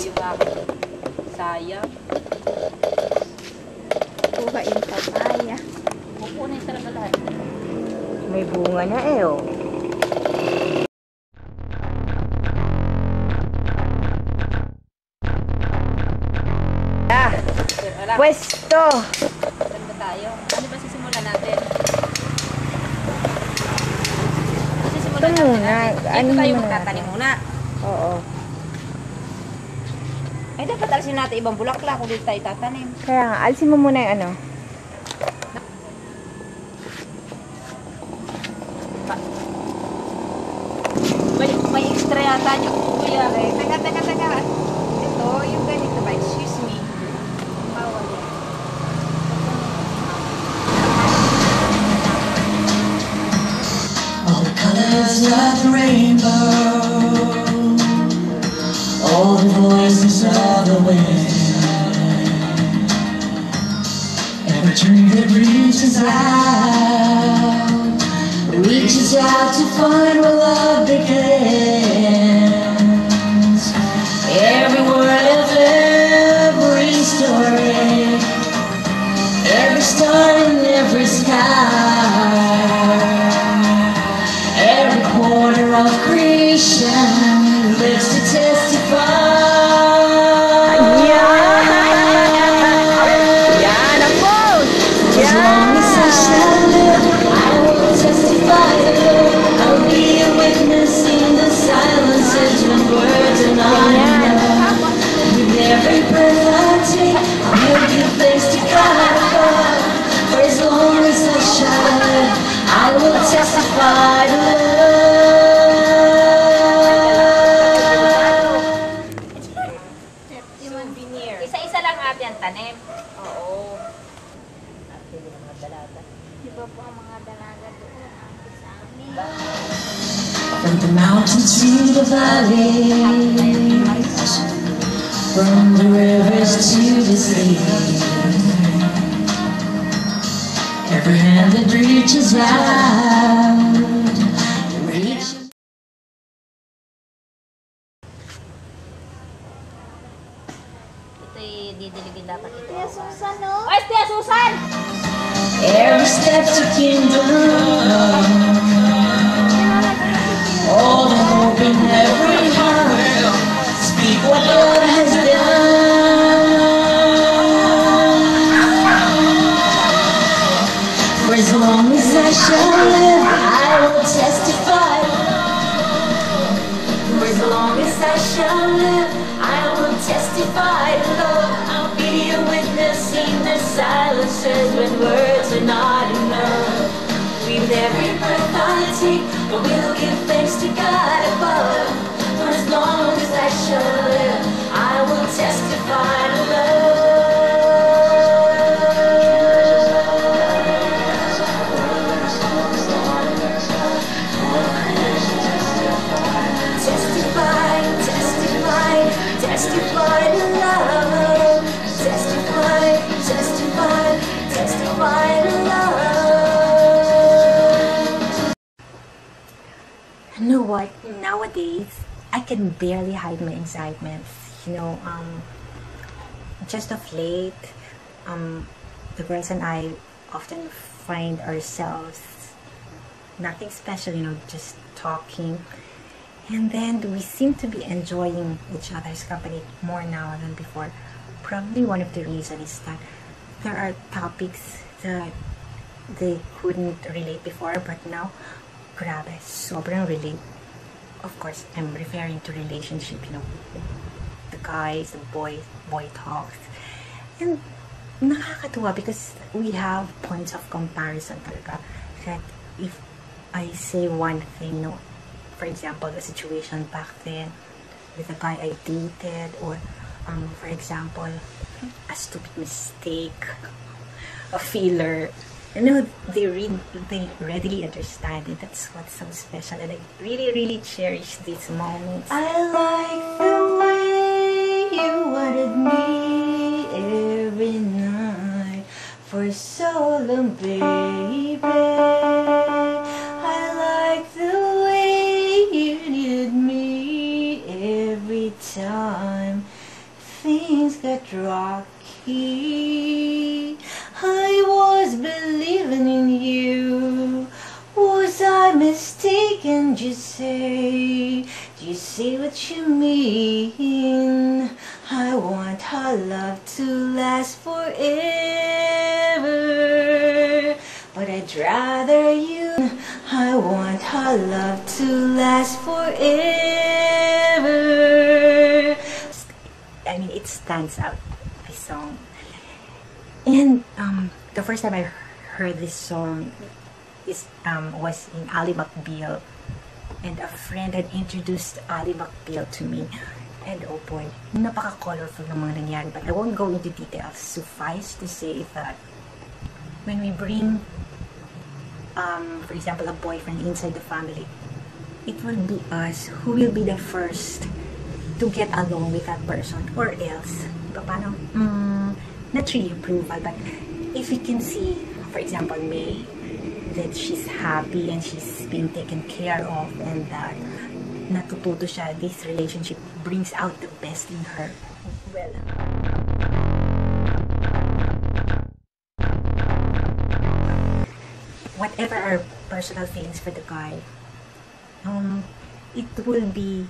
yung aking sayang. Kuha yung papaya. Pupunin talaga lahat. May bunga na eh, oh. Pwesto! Saan ba tayo? Ano ba sisimulan natin? Sisimulan Ito muna. natin. Dito tayo magtatanim muna. Oo. Ay, dapat alisin natin ibang bulaklak kung dito tayo tatanim. Kaya nga, alisin mo muna yung ano. May extra yata niyo, kuya. Teka. Ito, yung ganito ba? Excuse me. Bawal yan. All the colors of the rainbow, all the voices of the wind, every dream that reaches out to find where love begins. Every word of every story, every star in every sky, every corner of creation lives to testify. As long as I shall live, I will testify. I'll be a witness in the silences when words are not enough. With every breath I take, I will give thanks to God above. For as long as I shall live, I will testify to love. Souvenir. Isa-isa lang ate ang tanim. Oo. Iba po ang mga dalaga doon sa amin. From the mountain to the valley, from the rivers to the sea, every hand that reaches out, reaches. Ito'y didiligin dapat ito. Tia Susan, no? Ay, Tia Susan! Every step to kingdom, all the hope in every heart, speak what God has done. For as long as I shall live, I will testify. For as long as I shall live, I will testify. Lord, I'll be a witness in the silences when words are not enough. With every breath I take, I will give thanks to God above. For as long as I shall live, I will testify to love. Testify, testify, testify to love. Testify, testify, testify to love. You know what? Nowadays, I can barely hide my excitement. You know, just of late, the girls and I often find ourselves nothing special, you know, just talking. And then we seem to be enjoying each other's company more now than before. Probably one of the reasons is that there are topics that they couldn't relate before, but now, grabe, sobrang relate. Of course, I'm referring to relationship, you know, the guys, the boy talks. And nakakatuwa because we have points of comparison talaga. That if I say one thing, you know, for example, the situation back then with the guy I dated, or for example, a stupid mistake, a failure, you know, they readily understand it. That's what's so special, and I really cherish these moments. I like the way you wanted me every night for so long, baby. I like the way you needed me every time things got rocky. I was believing in you. Was I mistaken? Just say what you mean. I want our love to last forever, but I'd rather you. I want our love to last forever. I mean, it stands out, this song. And the first time I heard this song was in Ali McBeal, and a friend had introduced Ali McBeal to me. And oh boy, napaka-colorful ng mga nangyari, but I won't go into details. Suffice to say that when we bring, for example, a boyfriend inside the family, it will be us who will be the first to get along with that person, or else, paano, not really approval, but if we can see, for example, May, that she's happy and she's being taken care of, and that natututo siya, this relationship brings out the best in her. Well, whatever our personal feelings for the guy, it will be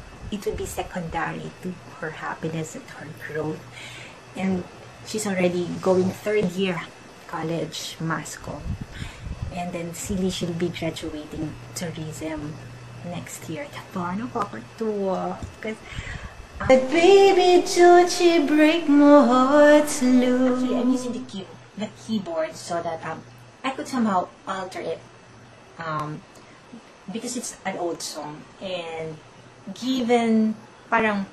secondary to her happiness and her growth. And she's already going 3rd year college, mass comm. And then Sila should be graduating tourism next year. Paano kakatuwa? But baby, don't you break my heart slow. Actually, I'm using the keyboard so that I could somehow alter it, because it's an old song, and given parang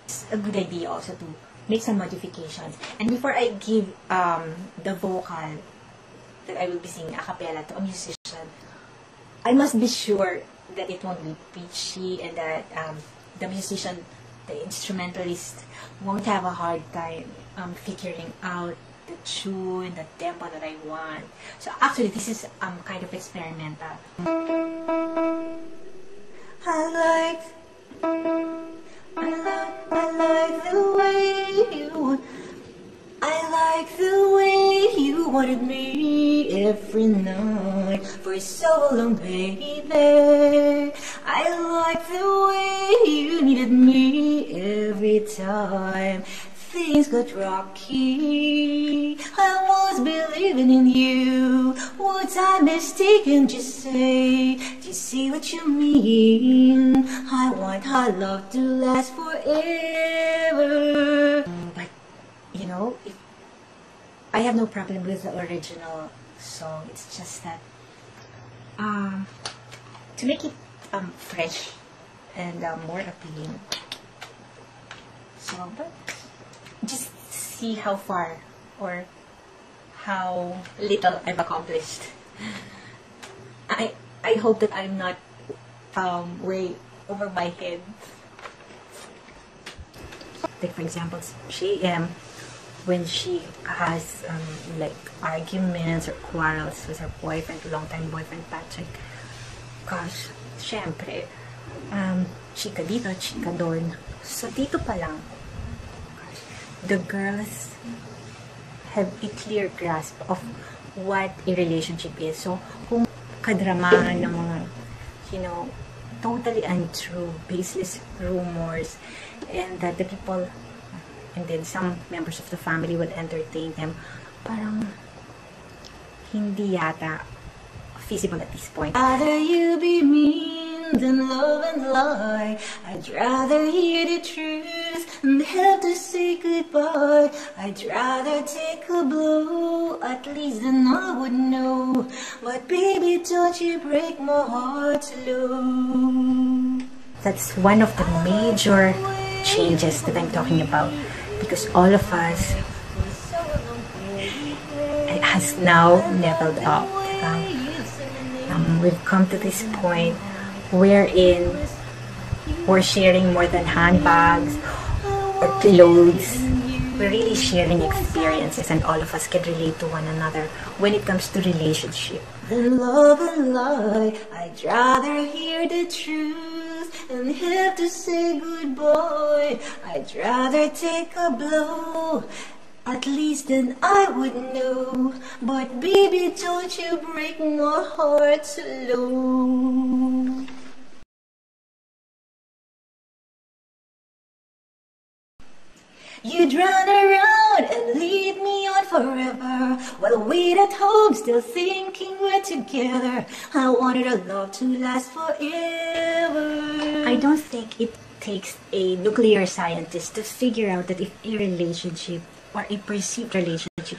it's a good idea also to make some modifications. And before I give the vocal that I will be singing a cappella to a musician, I must be sure that it won't be pitchy, and that the musician, the instrumentalist, won't have a hard time figuring out the tune, the tempo that I want. So actually, this is kind of experimental. I like the way you. I like the way you wanted me every night for so long, baby. I like the way you needed me every time things got rocky. I was believing in you. Was I mistaken? Just say what you mean. I want our love to last forever. But you know, I have no problem with the original song. It's just that to make it fresh and more appealing. So, but just see how far or how little I've accomplished. I hope that I'm not way over my head. Like for example, when she has like arguments or quarrels with her boyfriend, long-time boyfriend Patrick, gosh, syempre, chika dito, chika doon. So dito pa lang, the girls have a clear grasp of what a relationship is. So kung kadramahan ng mga, totally untrue, baseless rumors, and that the people, and then some members of the family will entertain them, parang hindi yata feasible at this point. Rather you be mean than love and lie. I'd rather hear the truth than have to say goodbye. I'd rather take a blow, at least then I would know. But baby, don't you break my heart slow. That's one of the major changes that I'm talking about, because all of us has now leveled up. We've come to this point wherein we're sharing more than handbags or clothes. We're really sharing experiences, and all of us can relate to one another when it comes to relationship. Than love and lie, I'd rather hear the truth and have to say goodbye. I'd rather take a blow, at least then I would know. But baby, don't you break my heart slow. You'd run around and leave me on forever, while I wait at home still thinking we're together. I wanted our love to last forever. I don't think it takes a nuclear scientist to figure out that if a relationship or a perceived relationship,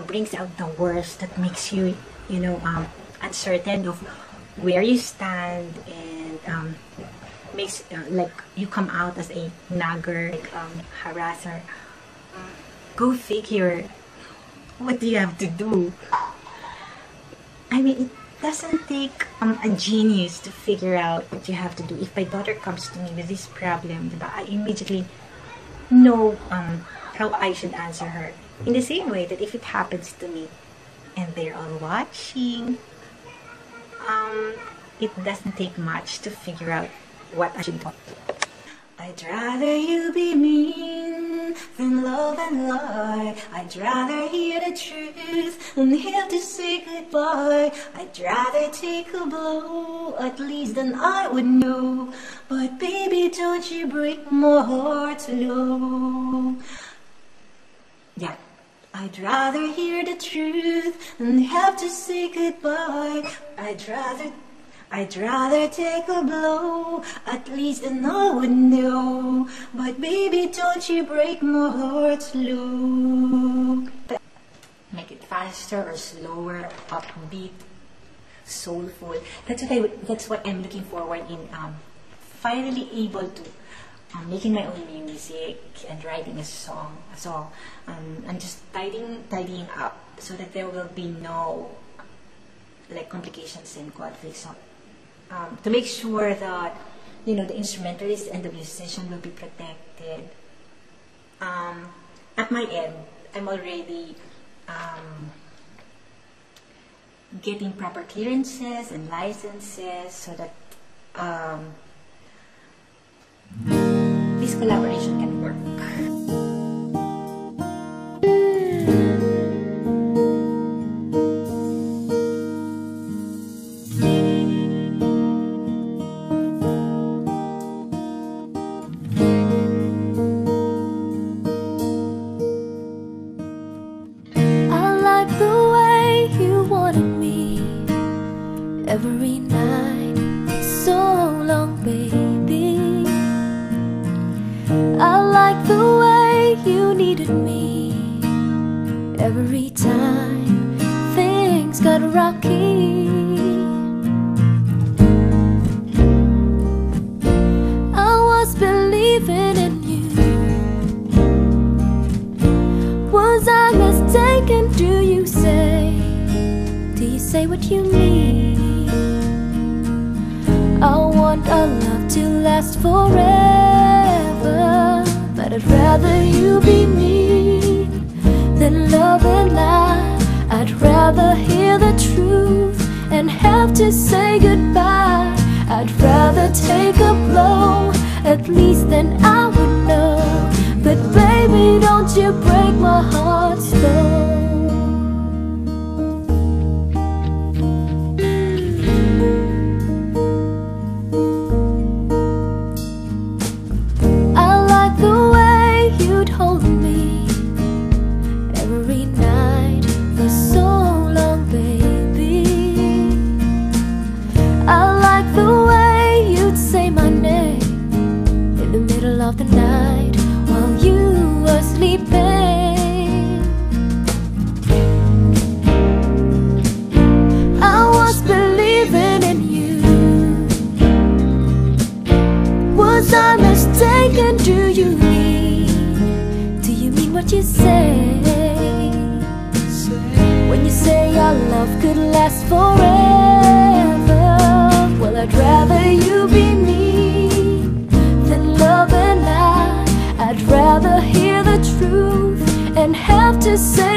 brings out the worst, that makes you, uncertain of where you stand, and makes like you come out as a nagger, harasser. Go figure. What do you have to do? I mean, it doesn't take a genius to figure out what you have to do. If my daughter comes to me with this problem, I immediately know how I should answer her. In the same way that if it happens to me and they're all watching, it doesn't take much to figure out what I should do. I'd rather you be mean than love and lie. I'd rather hear the truth than have to say goodbye. I'd rather take a blow, at least then I would know. But baby, don't you break my heart slow. Yeah. I'd rather hear the truth than have to say goodbye. I'd rather take a blow, at least then I would know. But baby, don't you break my heart slow. Make it faster or slower, upbeat, soulful. That's what I'm looking forward in finally able to making my own music and writing a song. So I'm just tidying up so that there will be no complications and conflicts. So, to make sure that the instrumentalist and the musician will be protected. At my end, I'm already getting proper clearances and licenses so that this collaboration can work. Every night, so long, baby. I like the way you needed me. Every time things got rocky, I was believing in you. Was I mistaken, do you say? Do you say what you mean? I want our love to last forever, but I'd rather you be me than love and lie. I'd rather hear the truth and have to say goodbye. I'd rather take a blow, at least then I would know. But baby, don't you break my heart slow. Of the night while you were sleeping, I was believing in you. Was I mistaken? Do you mean what you say? When you say our love could last forever, well, I'd rather you be me than love and lie. I'd rather hear the truth and have to say